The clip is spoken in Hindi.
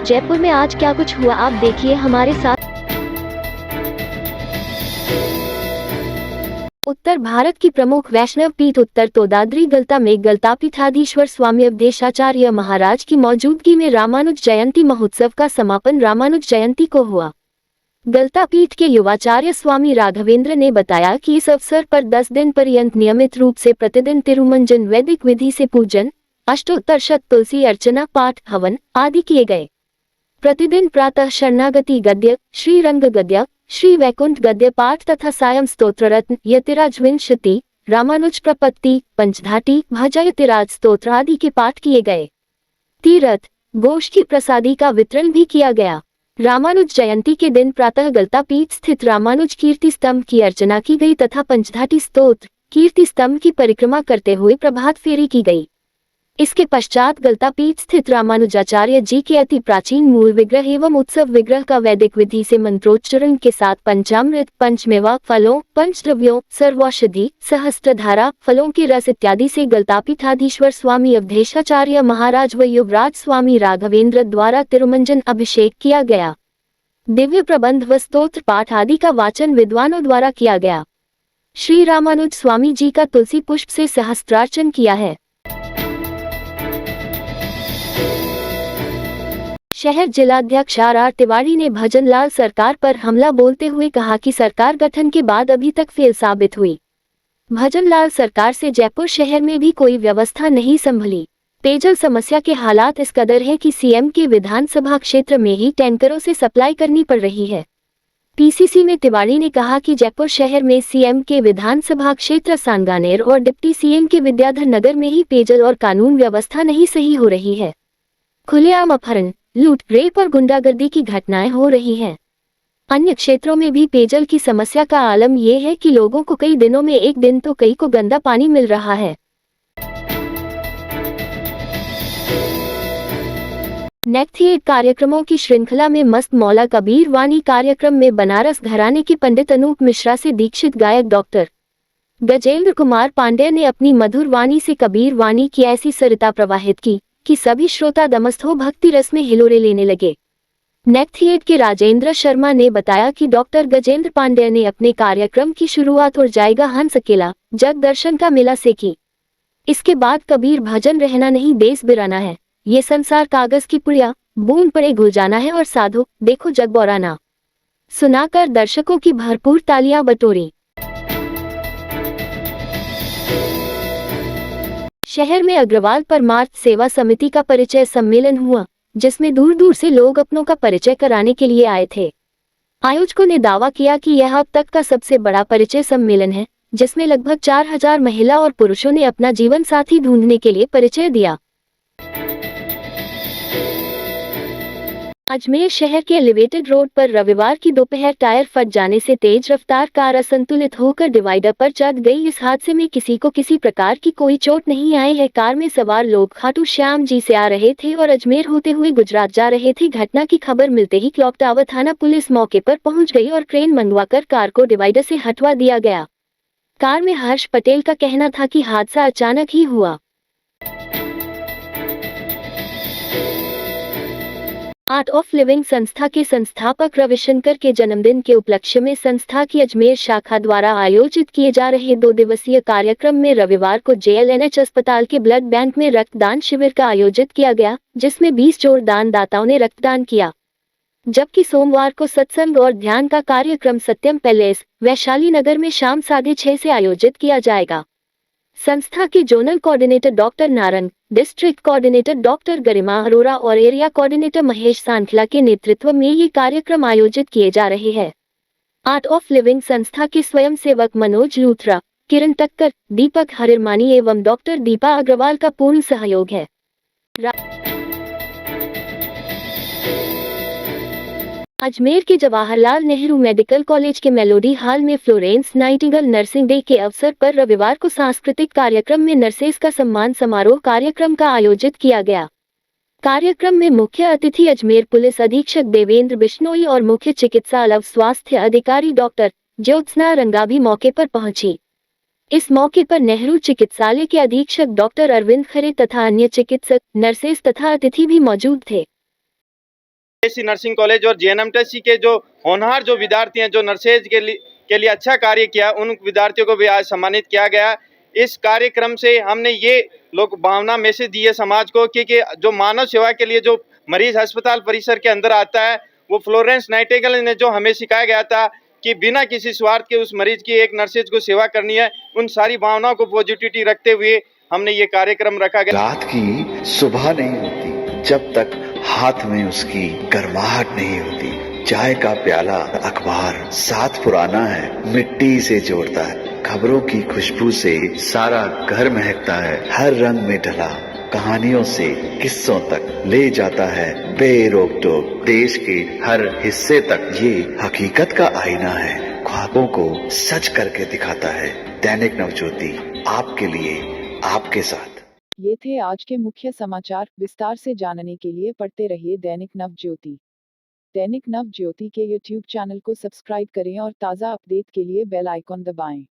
जयपुर में आज क्या कुछ हुआ, आप देखिए हमारे साथ। उत्तर भारत की प्रमुख वैष्णव पीठ उत्तर तोदाद्री गलता में गलतापीठाधीश्वर स्वामी अवधेशाचार्य महाराज की मौजूदगी में रामानुज जयंती महोत्सव का समापन रामानुज जयंती को हुआ। गलता पीठ के युवाचार्य स्वामी राघवेंद्र ने बताया कि इस अवसर पर 10 दिन पर्यंत नियमित रूप से प्रतिदिन तिरुमंजन वैदिक विधि से पूजन, अष्टोत्तर शत तुलसी अर्चना, पाठ, हवन आदि किए गए। प्रतिदिन प्रातः शरणागति गद्य, श्री रंग गद्य, श्री वैकुंठ गद्य पाठ तथा सायं स्तोत्ररत्न, यतिराज विंशति, रामानुज प्रपत्ति, पंचधाटी, भजा यतिराज स्तोत्र आदि के पाठ किए गए। तीर्थ गोष्ठी प्रसादी का वितरण भी किया गया। रामानुज जयंती के दिन प्रातः गलता पीठ स्थित रामानुज कीर्ति स्तंभ की अर्चना की गई तथा पंचधाटी स्तोत्र कीर्ति स्तंभ की परिक्रमा करते हुए प्रभात फेरी की गई। इसके पश्चात गलता पीठ स्थित रामानुजाचार्य जी के अति प्राचीन मूल विग्रह एवं उत्सव विग्रह का वैदिक विधि से मंत्रोच्चारण के साथ पंचामृत, पंचमेवा, फलों, पंचद्रव्यों, सर्वौषधि, सहस्त्रधारा, फलों के रस इत्यादि से गलतापीठाधीश्वर स्वामी अवधेशाचार्य महाराज व युवराज स्वामी राघवेंद्र द्वारा तिरुमंजन अभिषेक किया गया। दिव्य प्रबंध व स्तोत्र पाठ आदि का वाचन विद्वानों द्वारा किया गया। श्री रामानुज स्वामी जी का तुलसी पुष्प से सहस्त्रार्चन किया है। शहर जिलाध्यक्ष आर तिवारी ने भजनलाल सरकार पर हमला बोलते हुए कहा कि सरकार गठन के बाद अभी तक फेल साबित हुई। भजनलाल सरकार से जयपुर शहर में भी कोई व्यवस्था नहीं संभली। पेयजल समस्या के हालात इस कदर है कि सीएम के विधानसभा क्षेत्र में ही टैंकरों से सप्लाई करनी पड़ रही है। पीसीसी में तिवारी ने कहा कि जयपुर शहर में सीएम के विधानसभा क्षेत्र सांगानेर और डिप्टी सीएम के विद्याधर नगर में ही पेयजल और कानून व्यवस्था नहीं सही हो रही है। खुलेआम अपहरण, लूट, रेप और गुंडागर्दी की घटनाएं हो रही हैं। अन्य क्षेत्रों में भी पेयजल की समस्या का आलम यह है कि लोगों को कई दिनों में एक दिन तो कई को गंदा पानी मिल रहा है। नेक्थिएट कार्यक्रमों की श्रृंखला में मस्त मौला कबीर वाणी कार्यक्रम में बनारस घराने के पंडित अनूप मिश्रा से दीक्षित गायक डॉक्टर गजेंद्र कुमार पांडेय ने अपनी मधुर वाणी से कबीर वाणी की ऐसी सरिता प्रवाहित की कि सभी श्रोता दमस्त हो भक्ति रस में हिलोरे लेने लगे। नेक्थिएट के राजेंद्र शर्मा ने बताया कि डॉक्टर गजेंद्र पांडेय ने अपने कार्यक्रम की शुरुआत और जाएगा हंस अकेला जग दर्शन का मेला से की। इसके बाद कबीर भजन रहना नहीं देश बिराना है, ये संसार कागज की पुड़िया, बूंद पड़े घुल जाना है और साधो देखो जग बौराना सुनाकर दर्शकों की भरपूर तालियां बटोरी। शहर में अग्रवाल परमार्थ सेवा समिति का परिचय सम्मेलन हुआ, जिसमें दूर दूर से लोग अपनों का परिचय कराने के लिए आए थे। आयोजकों ने दावा किया कि यह अब तक का सबसे बड़ा परिचय सम्मेलन है, जिसमें लगभग 4000 महिला और पुरुषों ने अपना जीवन साथी ढूंढने के लिए परिचय दिया। अजमेर शहर के एलिवेटेड रोड पर रविवार की दोपहर टायर फट जाने से तेज रफ्तार कार असंतुलित होकर डिवाइडर पर चढ़ गई। इस हादसे में किसी को किसी प्रकार की कोई चोट नहीं आई है। कार में सवार लोग खाटू श्याम जी से आ रहे थे और अजमेर होते हुए गुजरात जा रहे थे। घटना की खबर मिलते ही क्लॉक टावर थाना पुलिस मौके पर पहुंच गई और क्रेन मंगवाकर कार को डिवाइडर से हटवा दिया गया। कार में हर्ष पटेल का कहना था कि हादसा अचानक ही हुआ। आर्ट ऑफ लिविंग संस्था के संस्थापक रविशंकर के जन्मदिन के उपलक्ष्य में संस्था की अजमेर शाखा द्वारा आयोजित किए जा रहे 2 दिवसीय कार्यक्रम में रविवार को जेएलएनएच अस्पताल के ब्लड बैंक में रक्तदान शिविर का आयोजित किया गया, जिसमें 20 जोड़ दानदाताओं ने रक्तदान किया। जबकि सोमवार को सत्संग और ध्यान का कार्यक्रम सत्यम पैलेस, वैशाली नगर में शाम 6:30 से आयोजित किया जाएगा। संस्था के zonal coordinator doctor Narang, district coordinator doctor Garima Arora और एरिया कोऑर्डिनेटर महेश सांखला के नेतृत्व में ये कार्यक्रम आयोजित किए जा रहे हैं। आर्ट ऑफ लिविंग संस्था के स्वयंसेवक मनोज लूथरा, किरण टक्कर, दीपक हरिरमानी एवं डॉक्टर दीपा अग्रवाल का पूर्ण सहयोग है। अजमेर के जवाहरलाल नेहरू मेडिकल कॉलेज के मेलोडी हॉल में फ्लोरेंस नाइटिंगेल नर्सिंग डे के अवसर पर रविवार को सांस्कृतिक कार्यक्रम में नर्सेस का सम्मान समारोह कार्यक्रम का आयोजित किया गया। कार्यक्रम में मुख्य अतिथि अजमेर पुलिस अधीक्षक देवेंद्र बिश्नोई और मुख्य चिकित्सा अलव स्वास्थ्य अधिकारी डॉक्टर ज्योत्सना रंगा भी मौके पर पहुंची। इस मौके पर नेहरू चिकित्सालय के अधीक्षक डॉक्टर अरविंद खरे तथा अन्य चिकित्सक, नर्सेस तथा अतिथि भी मौजूद थे। बीएससी नर्सिंग कॉलेज और जेएनएमटीसी के जो होनहार जो विद्यार्थी हैं, जो नर्सेज के लिए अच्छा कार्य किया, उन विद्यार्थियों को भी आज सम्मानित किया गया। इस कार्यक्रम से हमने ये लोग भावना मैसेज दी है समाज को कि जो मानव सेवा के लिए जो मरीज अस्पताल परिसर के अंदर आता है, वो फ्लोरेंस नाइटिंगेल ने जो हमें सिखाया गया था कि बिना किसी स्वार्थ के उस मरीज की एक नर्सेज को सेवा करनी है, उन सारी भावनाओं को पॉजिटिविटी रखते हुए हमने ये कार्यक्रम रखा गया। रात की सुबह नहीं होती जब तक हाथ में उसकी गर्माहट नहीं होती। चाय का प्याला, अखबार साथ पुराना है, मिट्टी से जोड़ता है। खबरों की खुशबू से सारा घर महकता है। हर रंग में ढला कहानियों से किस्सों तक ले जाता है बेरोक टोक। देश के हर हिस्से तक ये हकीकत का आईना है, ख्वाबों को सच करके दिखाता है। दैनिक नवज्योति, आपके लिए, आपके साथ। ये थे आज के मुख्य समाचार। विस्तार से जानने के लिए पढ़ते रहिए दैनिक नवज्योति। दैनिक नवज्योति के YouTube चैनल को सब्सक्राइब करें और ताज़ा अपडेट के लिए बेल आइकॉन दबाएं।